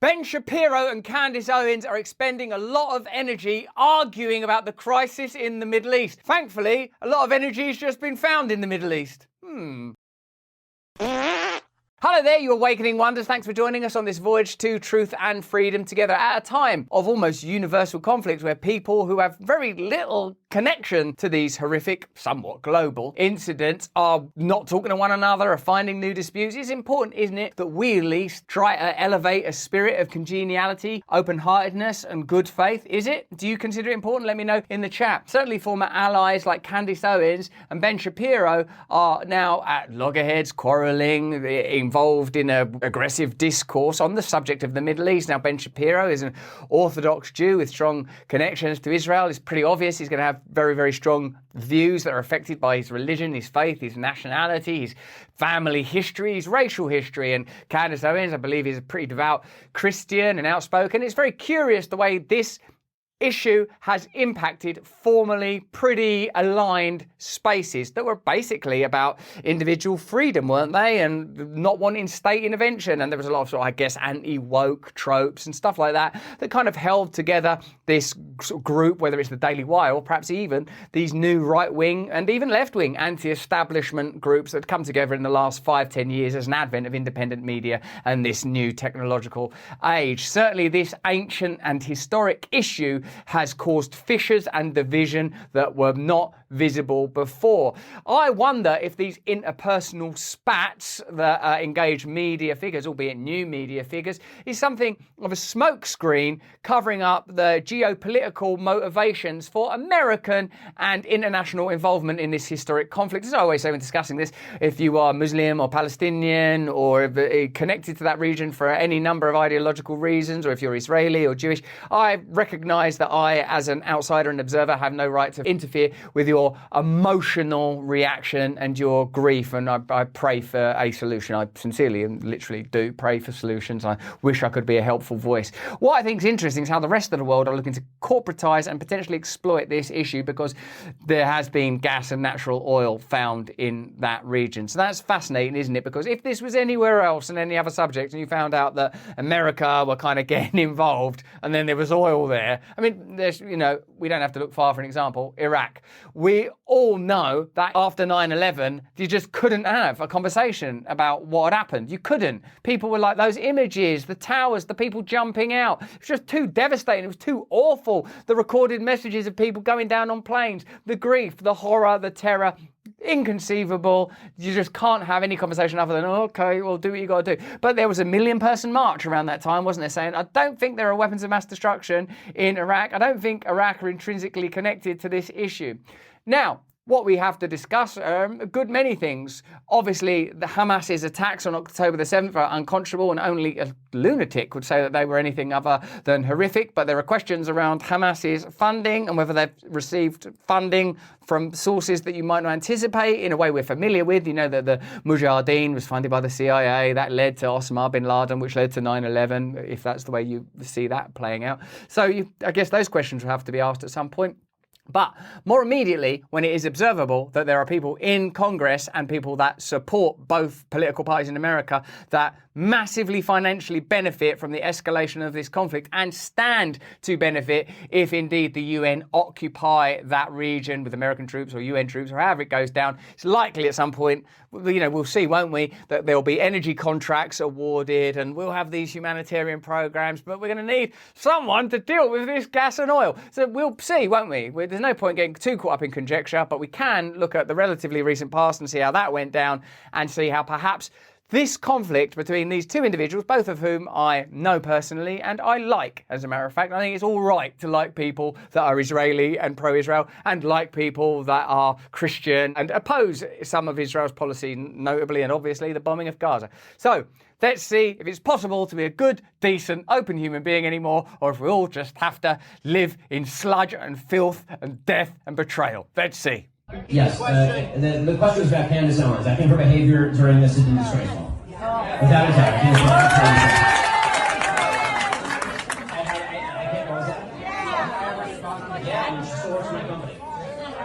Ben Shapiro and Candace Owens are expending a lot of energy arguing about the crisis in the Middle East. Thankfully, a lot of energy has just been found in the Middle East. Hello there, you Awakening Wonders. Thanks for joining us on this voyage to truth and freedom together at a time of almost universal conflict where people who have very little connection to these horrific, somewhat global incidents are not talking to one another, are finding new disputes. It's important, isn't it, that we at least try to elevate a spirit of congeniality, open-heartedness and good faith. Is it? Do you consider it important? Let me know in the chat. Certainly former allies like Candace Owens and Ben Shapiro are now at loggerheads, quarrelling, involved in an aggressive discourse on the subject of the Middle East. Now, Ben Shapiro is an Orthodox Jew with strong connections to Israel. It's pretty obvious he's going to have very, very strong views that are affected by his religion, his faith, his nationality, his family history, his racial history. And Candace Owens, I believe, is a pretty devout Christian and outspoken. It's very curious the way this issue has impacted formerly pretty aligned spaces that were basically about individual freedom, weren't they? And not wanting state intervention. And there was a lot of, I guess, anti-woke tropes and stuff like that that kind of held together this group, whether it's the Daily Wire or perhaps even these new right-wing and even left-wing anti-establishment groups that come together in the last 5-10 years as an advent of independent media and this new technological age. Certainly this ancient and historic issue has caused fissures and division that were not visible before. I wonder if these interpersonal spats that engage media figures, albeit new media figures, is something of a smokescreen covering up the geopolitical motivations for American and international involvement in this historic conflict. As I always say when discussing this, if you are Muslim or Palestinian or connected to that region for any number of ideological reasons, or if you're Israeli or Jewish, I recognize that I, as an outsider and observer, have no right to interfere with your emotional reaction and your grief, and I pray for a solution. I sincerely and literally do pray for solutions. I wish I could be a helpful voice. What I think is interesting is how the rest of the world are looking to corporatize and potentially exploit this issue because there has been gas and natural oil found in that region. So that's fascinating, isn't it? Because if this was anywhere else and any other subject and you found out that America were kind of getting involved and then there was oil there, I mean, there's, we don't have to look far for an example, Iraq. We all know that after 9/11, you just couldn't have a conversation about what had happened. You couldn't. People were like, those images, the towers, the people jumping out. It was just too devastating. It was too awful. The recorded messages of people going down on planes, the grief, the horror, the terror. Inconceivable. You just can't have any conversation other than, okay, well, do what you got to do. But there was a 1 million person march around that time, wasn't there, saying, I don't think there are weapons of mass destruction in Iraq. I don't think Iraq are intrinsically connected to this issue. Now, what we have to discuss are a good many things. Obviously, the Hamas's attacks on October the 7th are unconscionable, and only a lunatic would say that they were anything other than horrific. But there are questions around Hamas's funding and whether they've received funding from sources that you might not anticipate in a way we're familiar with. You know that the Mujahideen was funded by the CIA. That led to Osama bin Laden, which led to 9/11, if that's the way you see that playing out. So I guess those questions will have to be asked at some point. But more immediately, when it is observable that there are people in Congress and people that support both political parties in America that massively financially benefit from the escalation of this conflict and stand to benefit if indeed the UN occupy that region with American troops or UN troops or however it goes down, it's likely at some point, we'll see, won't we, that there'll be energy contracts awarded and we'll have these humanitarian programs, but we're going to need someone to deal with this gas and oil. So we'll see, won't we? There's no point getting too caught up in conjecture, but we can look at the relatively recent past and see how that went down and see how perhaps this conflict between these two individuals, both of whom I know personally and I like, as a matter of fact. I think it's all right to like people that are Israeli and pro-Israel and like people that are Christian and oppose some of Israel's policy, notably and obviously the bombing of Gaza. So let's see if it's possible to be a good, decent, open human being anymore, or if we all just have to live in sludge and filth and death and betrayal. Let's see. Yes, the question was about Candace Owens. I think her behavior during this has been disgraceful. Without a doubt. I can't always that. Yeah, I mean, she still works for my company.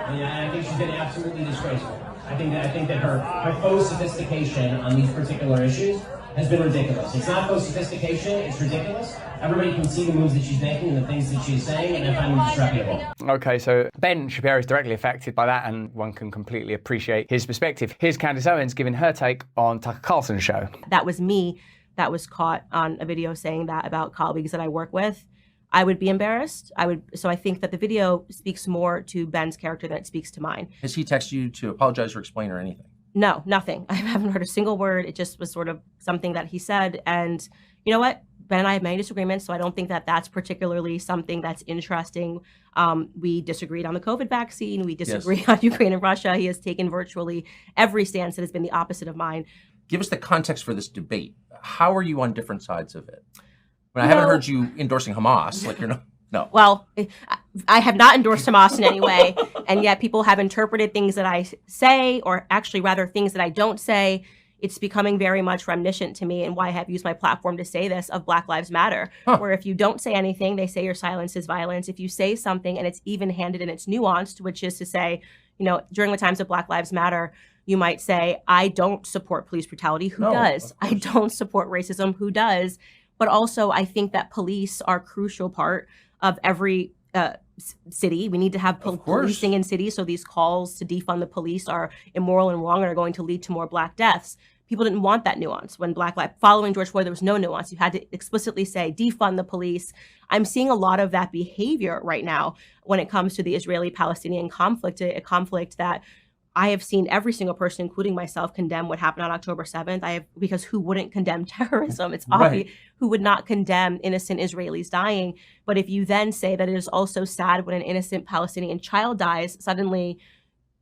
And I think she's been absolutely disgraceful. I think that her faux sophistication on these particular issues has been ridiculous. It's not about sophistication, it's ridiculous. Everybody can see the moves that she's making and the things that she's saying, and I find them disreputable. Okay, so Ben Shapiro is directly affected by that, and one can completely appreciate his perspective. Here's Candace Owens giving her take on Tucker Carlson's show. That was me that was caught on a video saying that about colleagues that I work with. I would be embarrassed. So I think that the video speaks more to Ben's character than it speaks to mine. Has he texted you to apologize or explain or anything? No, nothing. I haven't heard a single word. It just was sort of something that he said. And you know what? Ben and I have many disagreements, so I don't think that that's particularly something that's interesting. We disagreed on the COVID vaccine. We disagree on Ukraine and Russia. He has taken virtually every stance that has been the opposite of mine. Give us the context for this debate. How are you on different sides of it? I haven't heard you endorsing Hamas. Like you're not. No. Well, I have not endorsed Hamas in any way, and yet people have interpreted things that I say, or actually rather things that I don't say. It's becoming very much reminiscent to me, and why I have used my platform to say this, of Black Lives Matter, where if you don't say anything, they say your silence is violence. If you say something and it's even-handed and it's nuanced, which is to say, you know, during the times of Black Lives Matter, you might say, I don't support police brutality. Who does? I don't support racism. Who does? But also, I think that police are a crucial part of every city. We need to have policing in cities. So these calls to defund the police are immoral and wrong and are going to lead to more Black deaths. People didn't want that nuance. When following George Floyd, there was no nuance. You had to explicitly say, defund the police. I'm seeing a lot of that behavior right now when it comes to the Israeli-Palestinian conflict, a conflict that I have seen every single person, including myself, condemn what happened on October 7th. Because who wouldn't condemn terrorism? It's obvious. Who would not condemn innocent Israelis dying? But if you then say that it is also sad when an innocent Palestinian child dies, suddenly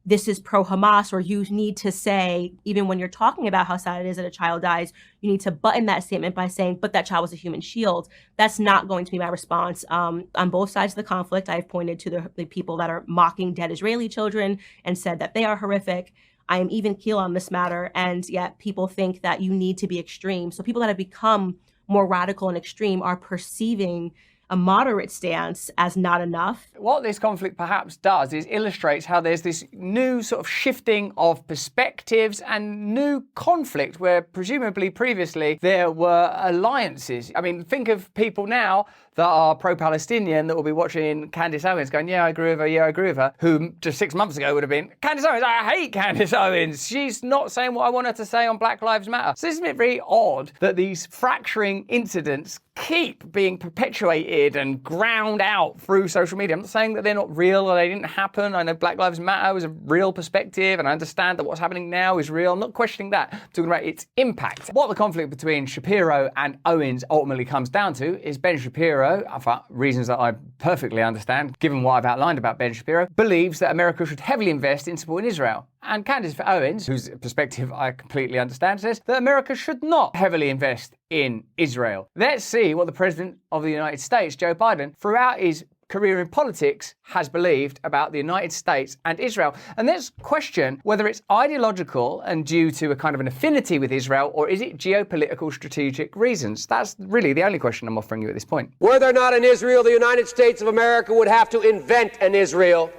this is pro-Hamas, or you need to say, even when you're talking about how sad it is that a child dies, you need to button that statement by saying, but that child was a human shield. That's not going to be my response. On both sides of the conflict, I've pointed to the people that are mocking dead Israeli children and said that they are horrific. I am even keel on this matter, and yet people think that you need to be extreme. So people that have become more radical and extreme are perceiving a moderate stance as not enough. What this conflict perhaps does is illustrates how there's this new sort of shifting of perspectives and new conflict where presumably previously there were alliances. I mean, think of people now that are pro-Palestinian that will be watching Candace Owens going, yeah, I agree with her, yeah, I agree with her, who just 6 months ago would have been, Candace Owens, I hate Candace Owens. She's not saying what I want her to say on Black Lives Matter. So isn't it very odd that these fracturing incidents keep being perpetuated and ground out through social media? I'm not saying that they're not real or they didn't happen. I know Black Lives Matter was a real perspective, and I understand that what's happening now is real. I'm not questioning that. I'm talking about its impact. What the conflict between Shapiro and Owens ultimately comes down to is Ben Shapiro, for reasons that I perfectly understand, given what I've outlined about Ben Shapiro, believes that America should heavily invest in supporting Israel. And Candace Owens, whose perspective I completely understand, says that America should not heavily invest in Israel. Let's see what the President of the United States, Joe Biden, throughout his career in politics, has believed about the United States and Israel. And let's question whether it's ideological and due to a kind of an affinity with Israel, or is it geopolitical strategic reasons? That's really the only question I'm offering you at this point. Were there not an Israel, the United States of America would have to invent an Israel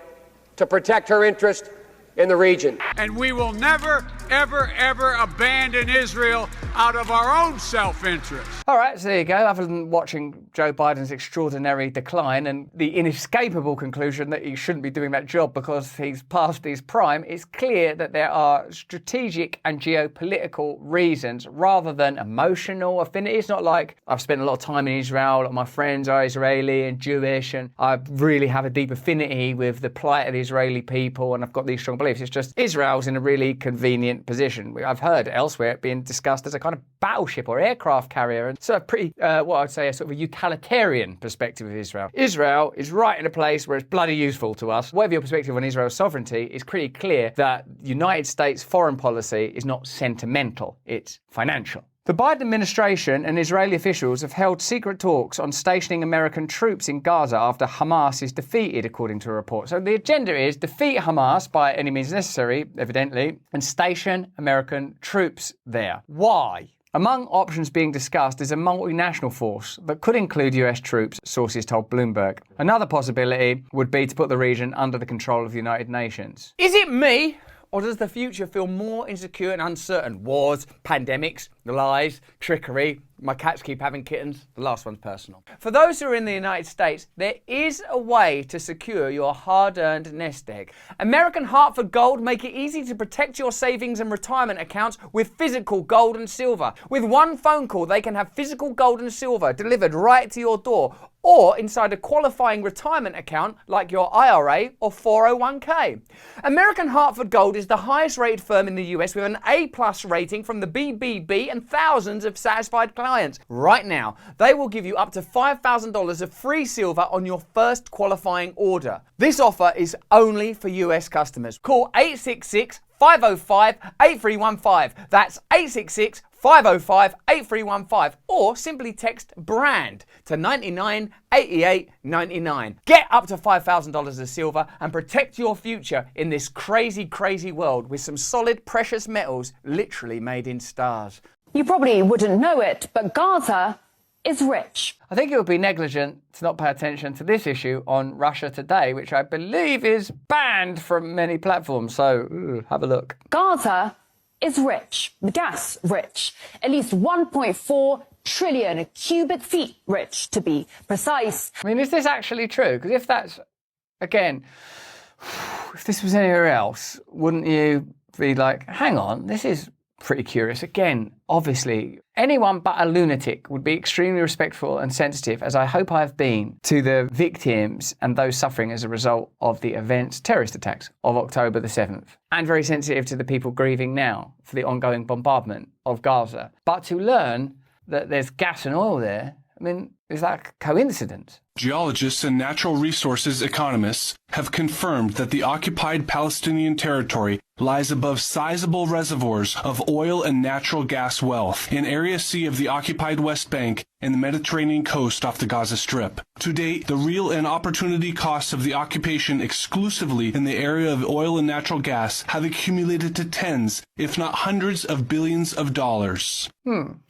to protect her interest in the region. And we will never, ever, ever abandon Israel out of our own self-interest. All right, so there you go. Other than watching Joe Biden's extraordinary decline and the inescapable conclusion that he shouldn't be doing that job because he's past his prime, it's clear that there are strategic and geopolitical reasons rather than emotional affinity. It's not like I've spent a lot of time in Israel, my friends are Israeli and Jewish, and I really have a deep affinity with the plight of the Israeli people, and I've got these strong beliefs. It's just Israel's in a really convenient position. I've heard elsewhere it being discussed as a kind of battleship or aircraft carrier, and so a pretty, what I'd say, a sort of a utilitarian perspective of Israel. Israel is right in a place where it's bloody useful to us. Whatever your perspective on Israel's sovereignty, it's pretty clear that United States foreign policy is not sentimental, it's financial. The Biden administration and Israeli officials have held secret talks on stationing American troops in Gaza after Hamas is defeated, according to a report. So the agenda is defeat Hamas by any means necessary, evidently, and station American troops there. Why? Among options being discussed is a multinational force that could include US troops, sources told Bloomberg. Another possibility would be to put the region under the control of the United Nations. Is it me? Or does the future feel more insecure and uncertain? Wars, pandemics, lies, trickery. My cats keep having kittens. The last one's personal. For those who are in the United States, there is a way to secure your hard-earned nest egg. American Hartford Gold make it easy to protect your savings and retirement accounts with physical gold and silver. With one phone call, they can have physical gold and silver delivered right to your door, or inside a qualifying retirement account like your IRA or 401k. American Hartford Gold is the highest rated firm in the US with an A+ rating from the BBB and thousands of satisfied clients. Right now, they will give you up to $5,000 of free silver on your first qualifying order. This offer is only for US customers. Call 866-505-8315. That's 866-505-8315, or simply text BRAND to 998899. Get up to $5,000 of silver and protect your future in this crazy, crazy world with some solid precious metals literally made in stars. You probably wouldn't know it, but Gaza is rich. I think it would be negligent to not pay attention to this issue on Russia Today, which I believe is banned from many platforms, so have a look. Gaza is rich, gas rich, at least 1.4 trillion cubic feet rich, to be precise. I mean, is this actually true? Because if that's, again, if this was anywhere else, wouldn't you be like, hang on, this is pretty curious. Again, obviously, anyone but a lunatic would be extremely respectful and sensitive, as I hope I have been, to the victims and those suffering as a result of the terrorist attacks of October the 7th. And very sensitive to the people grieving now for the ongoing bombardment of Gaza. But to learn that there's gas and oil there, I mean, is that a coincidence? Geologists and natural resources economists have confirmed that the occupied Palestinian territory lies above sizable reservoirs of oil and natural gas wealth in Area C of the occupied West Bank and the Mediterranean coast off the Gaza Strip. To date, the real and opportunity costs of the occupation exclusively in the area of oil and natural gas have accumulated to tens, if not hundreds of billions of dollars.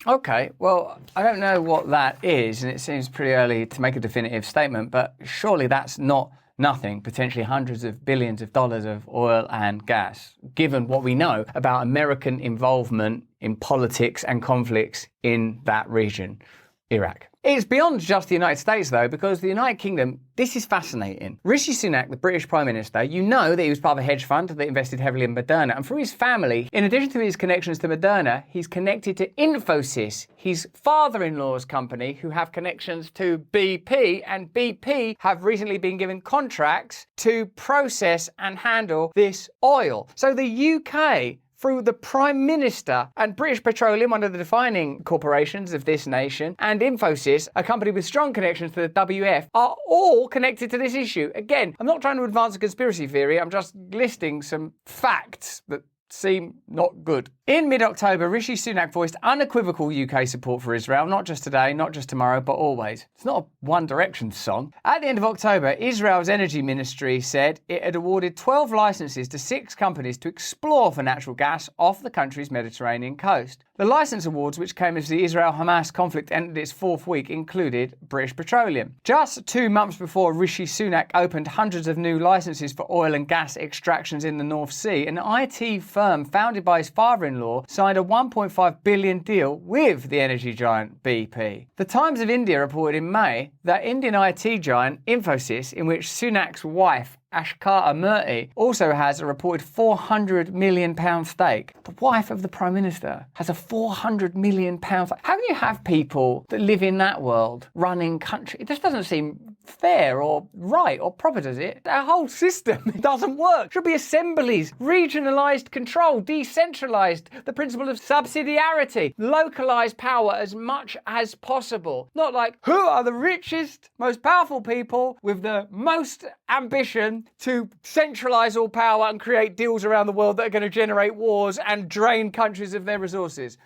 Okay, well, I don't know what that is, and it seems pretty early to make a definitive statement, but surely that's not nothing, potentially hundreds of billions of dollars of oil and gas, given what we know about American involvement in politics and conflicts in that region, Iraq. It's beyond just the United States, though, because the United Kingdom, this is fascinating. Rishi Sunak, the British Prime Minister, you know that he was part of a hedge fund that invested heavily in Moderna. And for his family, in addition to his connections to Moderna, he's connected to Infosys, his father-in-law's company, who have connections to BP. And BP have recently been given contracts to process and handle this oil. So the UK, through the Prime Minister and British Petroleum, one of the defining corporations of this nation, and Infosys, a company with strong connections to the WF, are all connected to this issue. Again, I'm not trying to advance a conspiracy theory, I'm just listing some facts that seem not good. In mid-October, Rishi Sunak voiced unequivocal UK support for Israel, not just today, not just tomorrow, but always. It's not a One Direction song. At the end of October, Israel's energy ministry said it had awarded 12 licenses to 6 companies to explore for natural gas off the country's Mediterranean coast. The license awards, which came as the Israel-Hamas conflict entered its 4th week, included British Petroleum. Just 2 months before Rishi Sunak opened hundreds of new licenses for oil and gas extractions in the North Sea, an IT firm founded by his father-in-law signed a $1.5 billion deal with the energy giant BP. The Times of India reported in May that Indian IT giant Infosys, in which Sunak's wife Ashkata Murthy also has a reported £400 million stake. The wife of the Prime Minister has a £400 million stake. How can you have people that live in that world running country? It just doesn't seem fair or right or proper, does it? Our whole system doesn't work. Should be assemblies, regionalised control, decentralised, the principle of subsidiarity, localised power as much as possible. Not like, who are the richest, most powerful people with the most ambition to centralise all power and create deals around the world that are going to generate wars and drain countries of their resources.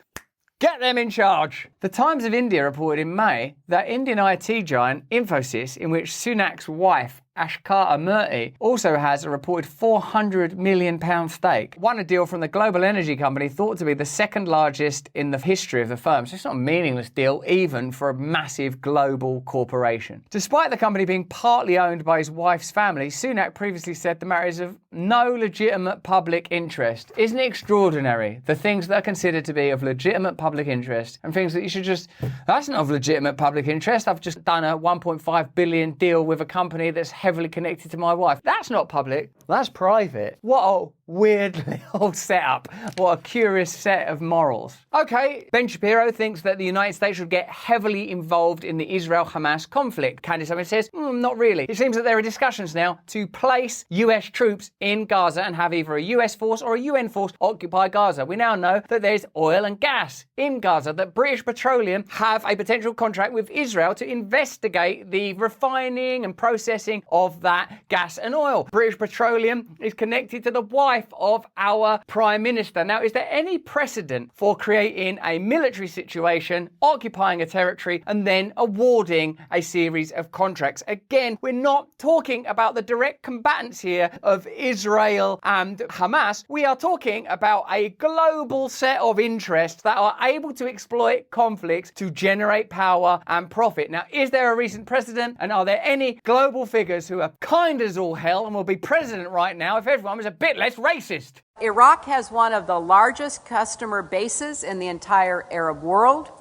Get them in charge. The Times of India reported in May that Indian IT giant Infosys, in which Sunak's wife Ashkar Murti, also has a reported £400 million stake. Won a deal from the global energy company thought to be the second largest in the history of the firm. So it's not a meaningless deal even for a massive global corporation. Despite the company being partly owned by his wife's family, Sunak previously said the matter is of no legitimate public interest. Isn't it extraordinary? The things that are considered to be of legitimate public interest and things that you should just, that's not of legitimate public interest. I've just done a 1.5 billion deal with a company that's heavily connected to my wife. That's not public. That's private. What a weird little setup. What a curious set of morals. Okay, Ben Shapiro thinks that the United States should get heavily involved in the Israel-Hamas conflict. Candace Owens says, not really. It seems that there are discussions now to place US troops in Gaza and have either a US force or a UN force occupy Gaza. We now know that there's oil and gas in Gaza, that British Petroleum have a potential contract with Israel to investigate the refining and processing of that gas and oil. British Petroleum is connected to the wife of our Prime Minister. Now, is there any precedent for creating a military situation, occupying a territory, and then awarding a series of contracts? Again, we're not talking about the direct combatants here of Israel and Hamas. We are talking about a global set of interests that are able to exploit conflicts to generate power and profit. Now, is there a recent precedent? And are there any global figures who are kind as all hell and will be president right now if everyone was a bit less racist? Iraq has one of the largest customer bases in the entire Arab world.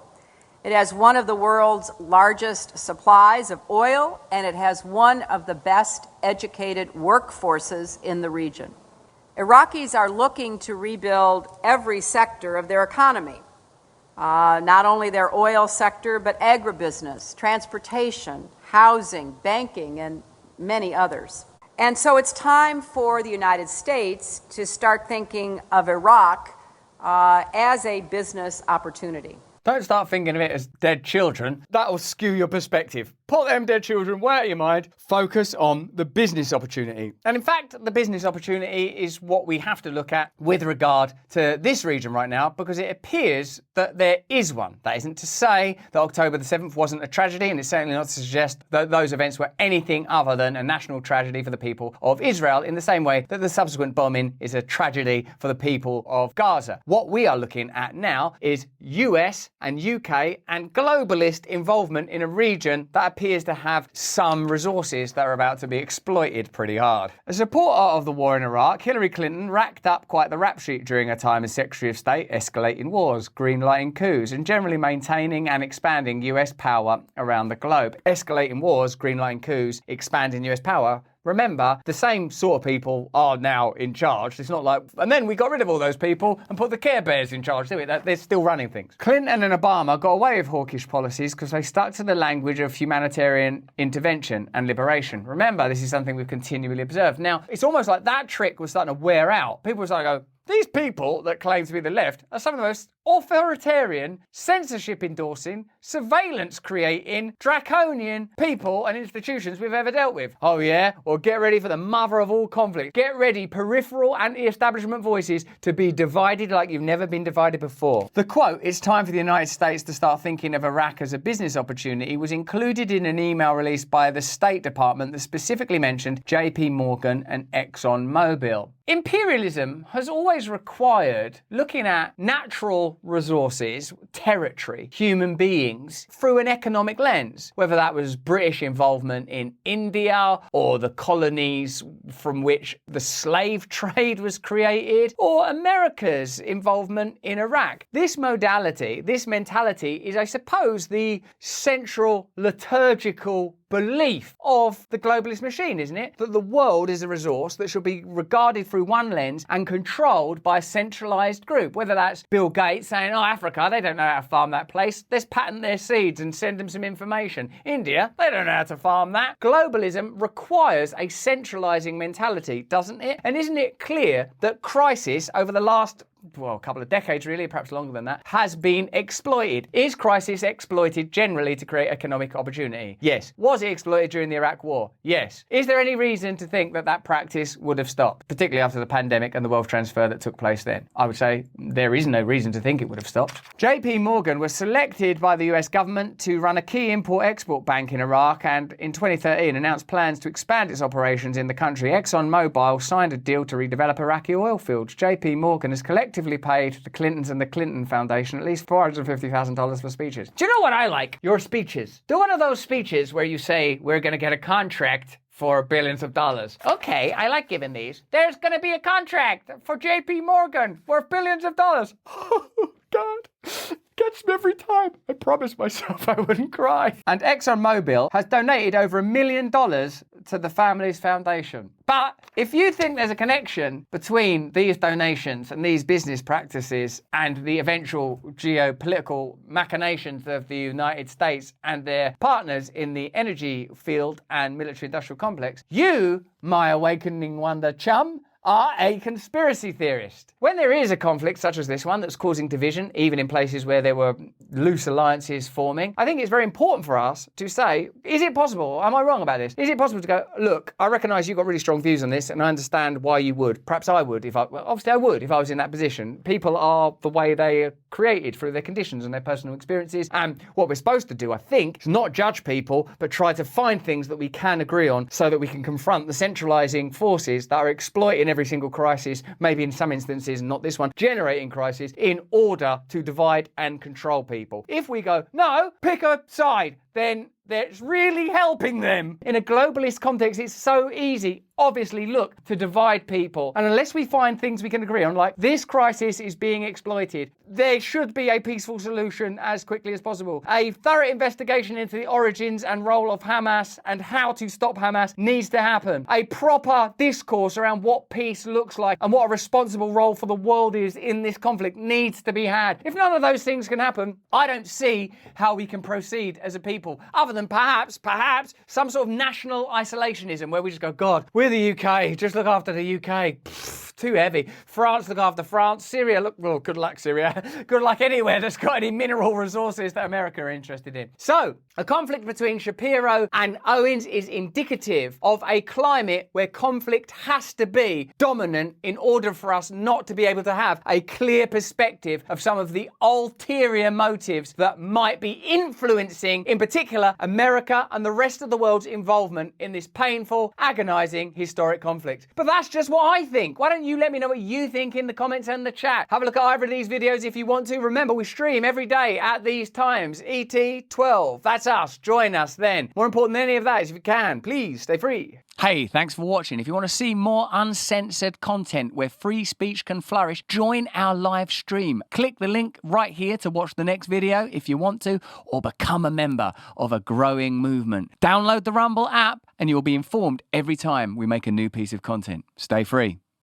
It has one of the world's largest supplies of oil, and it has one of the best educated workforces in the region. Iraqis are looking to rebuild every sector of their economy, not only their oil sector, but agribusiness, transportation, housing, banking, and many others. And so it's time for the United States to start thinking of Iraq as a business opportunity. Don't start thinking of it as dead children. That'll skew your perspective. Put them dead children way out of your mind. Focus on the business opportunity. And in fact, the business opportunity is what we have to look at with regard to this region right now, because it appears that there is one. That isn't to say that October the 7th wasn't a tragedy, and it's certainly not to suggest that those events were anything other than a national tragedy for the people of Israel, in the same way that the subsequent bombing is a tragedy for the people of Gaza. What we are looking at now is US and UK and globalist involvement in a region that appears to have some resources that are about to be exploited pretty hard. A supporter of the war in Iraq, Hillary Clinton racked up quite the rap sheet during her time as Secretary of State, escalating wars, greenlighting coups, and generally maintaining and expanding US power around the globe. Escalating wars, greenlighting coups, expanding US power. Remember, the same sort of people are now in charge. It's not like, and then we got rid of all those people and put the Care Bears in charge, do we? They're still running things. Clinton and Obama got away with hawkish policies because they stuck to the language of humanitarian intervention and liberation. Remember, this is something we've continually observed. Now, it's almost like that trick was starting to wear out. People were starting to go, these people that claim to be the left are some of the most authoritarian, censorship-endorsing, surveillance-creating, draconian people and institutions we've ever dealt with. Oh yeah? Well, get ready for the mother of all conflict. Get ready, peripheral anti-establishment voices, to be divided like you've never been divided before. The quote, "It's time for the United States to start thinking of Iraq as a business opportunity," was included in an email released by the State Department that specifically mentioned JP Morgan and ExxonMobil. Imperialism has always required looking at natural resources, territory, human beings through an economic lens, whether that was British involvement in India or the colonies from which the slave trade was created, or America's involvement in Iraq. This modality, this mentality is, I suppose, the central liturgical belief of the globalist machine, isn't it? That the world is a resource that should be regarded through one lens and controlled by a centralized group. Whether that's Bill Gates saying, oh, Africa, they don't know how to farm that place. Let's patent their seeds and send them some information. India, they don't know how to farm that. Globalism requires a centralizing mentality, doesn't it? And isn't it clear that crisis over the last well, a couple of decades really, perhaps longer than that, has been exploited. Is crisis exploited generally to create economic opportunity? Yes. Was it exploited during the Iraq War? Yes. Is there any reason to think that that practice would have stopped, particularly after the pandemic and the wealth transfer that took place then? I would say there is no reason to think it would have stopped. JP Morgan was selected by the US government to run a key import-export bank in Iraq, and in 2013 announced plans to expand its operations in the country. ExxonMobil signed a deal to redevelop Iraqi oil fields. JP Morgan has collectively paid the Clintons and the Clinton Foundation at least $450,000 for speeches. Do you know what I like? Your speeches. Do one of those speeches where you say, we're going to get a contract for billions of dollars. Okay, I like giving these. There's going to be a contract for JP Morgan worth billions of dollars. Oh, God. Gets me every time. I promised myself I wouldn't cry. And ExxonMobil has donated over $1 million to the family's foundation. But if you think there's a connection between these donations and these business practices and the eventual geopolitical machinations of the United States and their partners in the energy field and military-industrial complex, you, my awakening wonder chum, are a conspiracy theorist. When there is a conflict such as this one that's causing division, even in places where there were loose alliances forming, I think it's very important for us to say, is it possible? Am I wrong about this? Is it possible to go, look, I recognise you've got really strong views on this and I understand why you would. Perhaps I would obviously I would if I was in that position. People are the way they are created through their conditions and their personal experiences. And what we're supposed to do, I think, is not judge people, but try to find things that we can agree on so that we can confront the centralising forces that are exploiting every single crisis, maybe in some instances, not this one, generating crisis in order to divide and control people. If we go, no, pick a side, then that's really helping them. In a globalist context, it's so easy, obviously, look, to divide people. And unless we find things we can agree on, like this crisis is being exploited, there should be a peaceful solution as quickly as possible. A thorough investigation into the origins and role of Hamas and how to stop Hamas needs to happen. A proper discourse around what peace looks like and what a responsible role for the world is in this conflict needs to be had. If none of those things can happen, I don't see how we can proceed as a people, other than perhaps some sort of national isolationism where we just go, God, we're the UK, just look after the UK. Too heavy. France, look after France. Syria, look, well, good luck, Syria. Good luck anywhere that's got any mineral resources that America are interested in. So, a conflict between Shapiro and Owens is indicative of a climate where conflict has to be dominant in order for us not to be able to have a clear perspective of some of the ulterior motives that might be influencing, in particular, America and the rest of the world's involvement in this painful, agonizing, historic conflict. But that's just what I think. Why don't you let me know what you think in the comments and the chat? Have a look at either of these videos if you want to. Remember, we stream every day at these times. ET 12. That's us. Join us then. More important than any of that is if you can, please stay free. Hey, thanks for watching. If you want to see more uncensored content where free speech can flourish, join our live stream. Click the link right here to watch the next video if you want to, or become a member of a growing movement. Download the Rumble app and you'll be informed every time we make a new piece of content. Stay free.